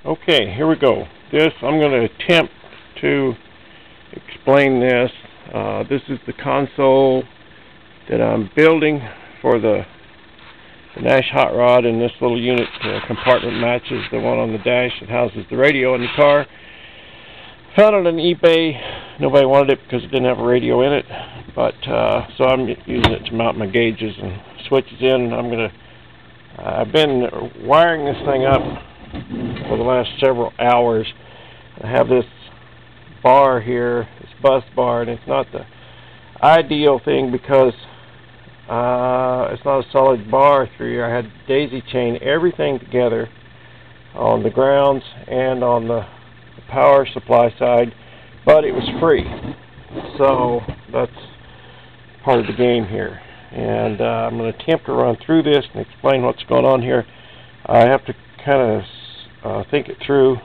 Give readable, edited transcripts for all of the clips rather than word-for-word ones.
Okay, here we go. I'm going to attempt to explain this. This is the console that I'm building for the Nash hot rod, and this little unit compartment matches the one on the dash that houses the radio in the car. Found it on eBay. Nobody wanted it because it didn't have a radio in it, but so I'm using it to mount my gauges and switches in. And I've been wiring this thing up for the last several hours. I have this bar here, this bus bar, and it's not the ideal thing because it's not a solid bar through here. I had to daisy chain everything together on the grounds and on the power supply side, but it was free, so that's part of the game here. And I'm going to attempt to run through this and explain what's going on here. I have to kind of think it through,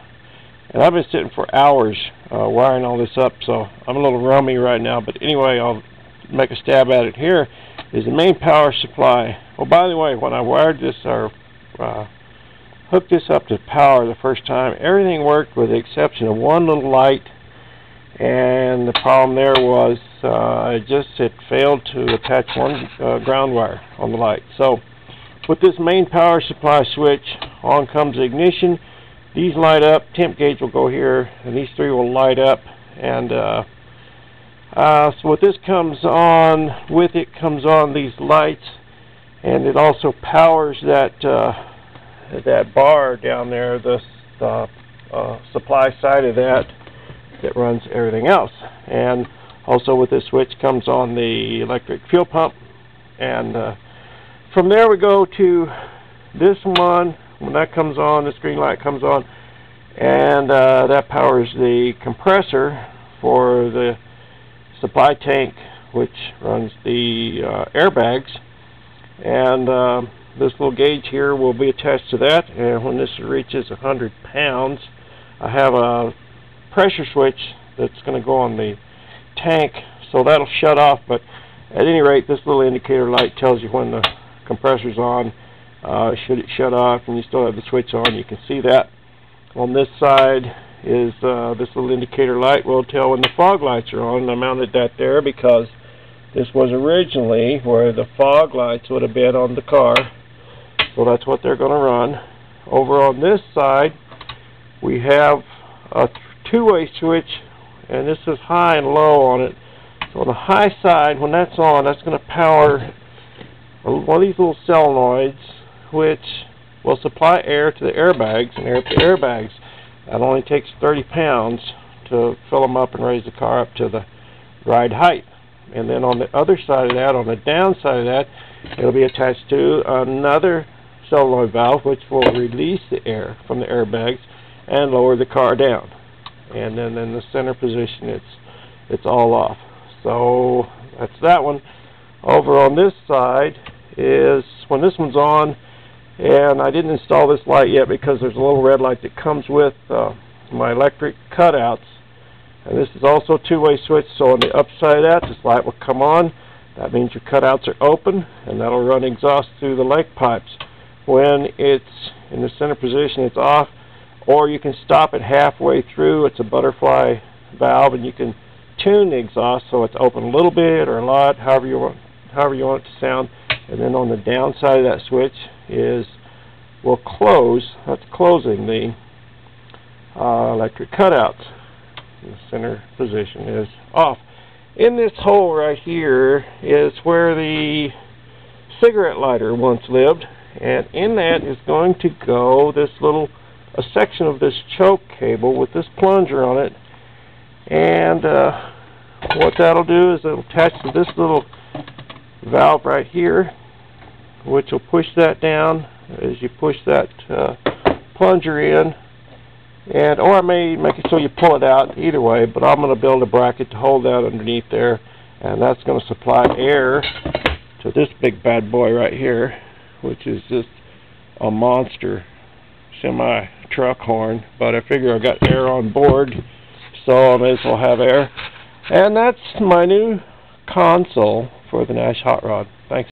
and I've been sitting for hours wiring all this up, so I'm a little rummy right now, but anyway, I'll make a stab at it. Here is the main power supply. Oh, by the way, when I wired this or hooked this up to power the first time, everything worked with the exception of one little light, and the problem there was it failed to attach one ground wire on the light. So with this main power supply switch, on comes the ignition. These light up, temp gauge will go here, and these three will light up. And so what this comes on, with it comes on these lights, and it also powers that bar down there, the supply side of that runs everything else. And also with this switch comes on the electric fuel pump. And from there we go to this one. When that comes on, this green light comes on, and that powers the compressor for the supply tank, which runs the airbags. And this little gauge here will be attached to that, and when this reaches 100 pounds, I have a pressure switch that's going to go on the tank, so that'll shut off. But at any rate, this little indicator light tells you when the compressor's on. Should it shut off and you still have the switch on, you can see that. On this side is this little indicator light will tell when the fog lights are on. I mounted that there because this was originally where the fog lights would have been on the car, so that's what they're going to run. Over on this side we have a two-way switch, and this is high and low on it. So on the high side, when that's on, that's going to power one of these little solenoids, which will supply air to the airbags and air to the airbags. That only takes 30 pounds to fill them up and raise the car up to the ride height. And then on the other side of that, on the downside of that, it'll be attached to another solenoid valve, which will release the air from the airbags and lower the car down. And then in the center position, it's all off. So that's that one. Over on this side is when this one's on, and I didn't install this light yet because there's a little red light that comes with my electric cutouts, and this is also a two-way switch, so on the upside of that, this light will come on. That means your cutouts are open, and that'll run exhaust through the leg pipes. When it's in the center position, it's off, or you can stop it halfway through. It's a butterfly valve, and you can tune the exhaust so it's open a little bit or a lot, however you want it to sound. And then on the downside of that switch will close. That's closing the electric cutouts. The center position is off. In this hole right here is where the cigarette lighter once lived, and in that is going to go a section of this choke cable with this plunger on it. And what that'll do is it'll attach to this little valve right here, which will push that down as you push that plunger in. And or I may make it so you pull it out, either way, but I'm going to build a bracket to hold that underneath there, and that's going to supply air to this big bad boy right here, which is just a monster semi truck horn. But I figure I got air on board, so I may as well have air. And that's my new console for the Nash hot rod.